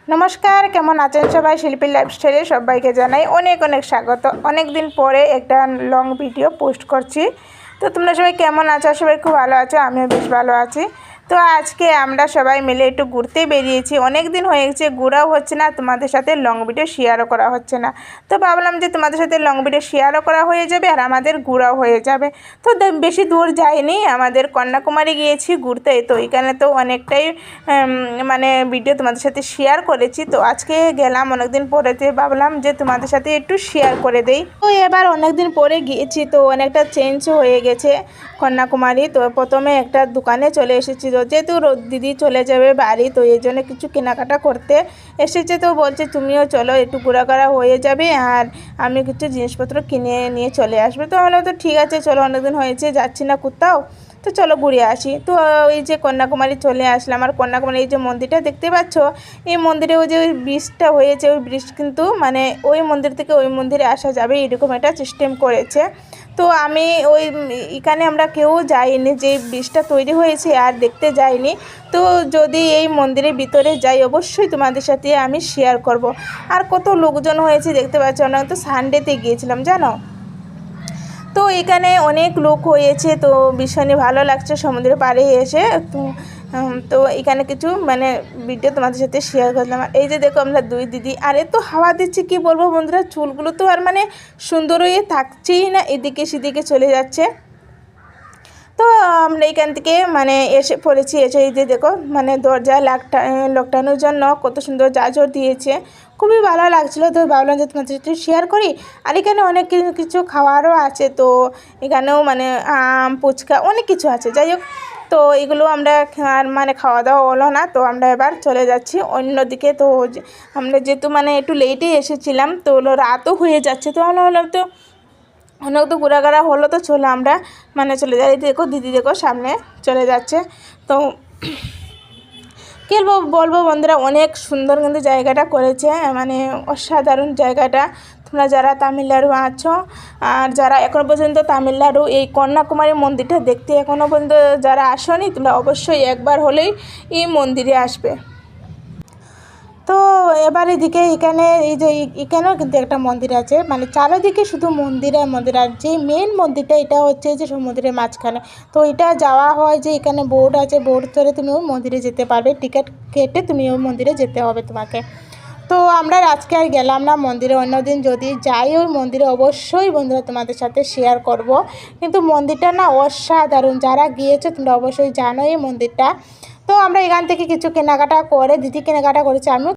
নমস্কার, কেমন আছেন সবাই? শিল্পী লাইফস্টাইলে সবাইকে জানাই অনেক অনেক স্বাগত। অনেক দিন পরে একটা লং ভিডিও পোস্ট করছি। তো তোমরা সবাই কেমন আছো? সবাই খুব ভালো আছো, আমিও বেশ ভালো আছি। তো আজকে আমরা সবাই মিলে একটু ঘুরতে বেরিয়েছি। অনেক দিন হয়ে গেছে, ঘোরাও হচ্ছে না, তোমাদের সাথে লং ভিডিও শেয়ারও করা হচ্ছে না। তো ভাবলাম যে তোমাদের সাথে লং ভিডিও শেয়ারও করা হয়ে যাবে আর আমাদের ঘোরাও হয়ে যাবে। তো বেশি দূর যাইনি, আমাদের কন্যাকুমারী গিয়েছি ঘুরতে। তো এখানে তো অনেকটাই মানে ভিডিও তোমাদের সাথে শেয়ার করেছি। তো আজকে গেলাম অনেকদিন পরেতে, ভাবলাম যে তোমাদের সাথে একটু শেয়ার করে দেই। তো এবার অনেকদিন পরে গিয়েছি, তো অনেকটা চেঞ্জ হয়ে গেছে কন্যাকুমারী। তো প্রথমে একটা দোকানে চলে এসেছি, তো যেহেতু দিদি চলে যাবে বাড়ি, তো এই জন্য কিছু কেনাকাটা করতে এসেছে। তো বলছে তুমিও চলো, একটু ঘোরাঘোরা হয়ে যাবে আর আমি কিছু জিনিসপত্র কিনে নিয়ে চলে আসবে। তো বললাম তো ঠিক আছে চলো, অনেকদিন হয়েছে যাচ্ছি না কোথাও, তো চলো ঘুরে আসি। তো ওই যে কন্যাকুমারী চলে আসলাম। আর কন্যাকুমারী এই যে মন্দিরটা দেখতে পাচ্ছ, এই মন্দিরে ওই যে ওই ব্রিজটা হয়েছে, ওই ব্রিজ কিন্তু মানে ওই মন্দির থেকে ওই মন্দিরে আসা যাবে এরকম একটা সিস্টেম করেছে। তো আমি ওই এখানে আমরা কেউ যাইনি, যে ব্রিজটা তৈরি হয়েছে আর দেখতে যাইনি। তো যদি এই মন্দিরের ভিতরে যাই অবশ্যই তোমাদের সাথে আমি শেয়ার করব। আর কত লোকজন হয়েছে দেখতে পাচ্ছ, আমরা তো সানডেতে গিয়েছিলাম জানো। তো এখানে অনেক লোক হয়েছে, তো ভীষণই ভালো লাগছে সমুদ্রের পাড়ে এসে। তো এখানে কিছু মানে ভিডিও তোমাদের সাথে শেয়ার করলাম। আর এই যে দেখো আমরা দুই দিদি, আর এত হাওয়া দিচ্ছে কি বলবো বন্ধুরা, চুলগুলো তো আর মানে সুন্দর হয়ে থাকছেই না, এদিকে সেদিকে চলে যাচ্ছে। তো আমরা এখান থেকে মানে এসে পড়েছি। এসে এই যে দেখো মানে দরজায় লকটানোর জন্য কত সুন্দর জাজর দিয়েছে, খুবই ভালো লাগছিলো। তো ভাবলাম যে তোমাদের সাথে শেয়ার করি। আর এখানে অনেক কিছু খাওয়ারও আছে, তো এখানেও মানে আম ফুচকা অনেক কিছু আছে। যাই হোক, তো এগুলো আমরা মানে খাওয়া দাওয়া হলো না, তো আমরা এবার চলে যাচ্ছি অন্যদিকে। তো আমরা যেহেতু মানে একটু লেটেই এসেছিলাম, তো রাতও হয়ে যাচ্ছে, তো আমরা হলাম তো অনেক তো ঘোরাঘোরা হলো, তো চলো আমরা মানে চলে যাই। দেখো দিদি দেখো সামনে চলে যাচ্ছে। তো কি বলবো বন্ধুরা, অনেক সুন্দর কিন্তু জায়গাটা করেছে, মানে অসাধারণ জায়গাটা। তোমরা যারা তামিলনাড়ু আছো আর যারা এখনও পর্যন্ত তামিলনাড়ু এই কন্যাকুমারী মন্দিরটা দেখতে এখনও পর্যন্ত যারা আসোনি, তোমরা অবশ্যই একবার হলেই এই মন্দিরে আসবে। তো এবার এদিকে এখানে এই যে এখানেও কিন্তু একটা মন্দির আছে, মানে চারিদিকে শুধু মন্দির আর মন্দির। আর যে মেন মন্দিরটা এটা হচ্ছে যে সমুদ্রের মাঝখানে। তো এটা যাওয়া হয় যে এখানে বোর্ড আছে, বোর্ড ধরে তুমি ওই মন্দিরে যেতে পারবে, টিকিট কেটে তুমি ওই মন্দিরে যেতে হবে তোমাকে। তো আমরা আজকে আর গেলাম না মন্দিরে, অন্যদিন যদি যাই ওই মন্দিরে অবশ্যই বন্ধুরা তোমাদের সাথে শেয়ার করব। কিন্তু মন্দিরটা না অসাধারণ, যারা গিয়েছে তোমরা অবশ্যই জানো এই মন্দিরটা। তো আমরা এখান থেকে কিছু কেনাকাটা করে, দিদি কেনাকাটা করেছে, আমিও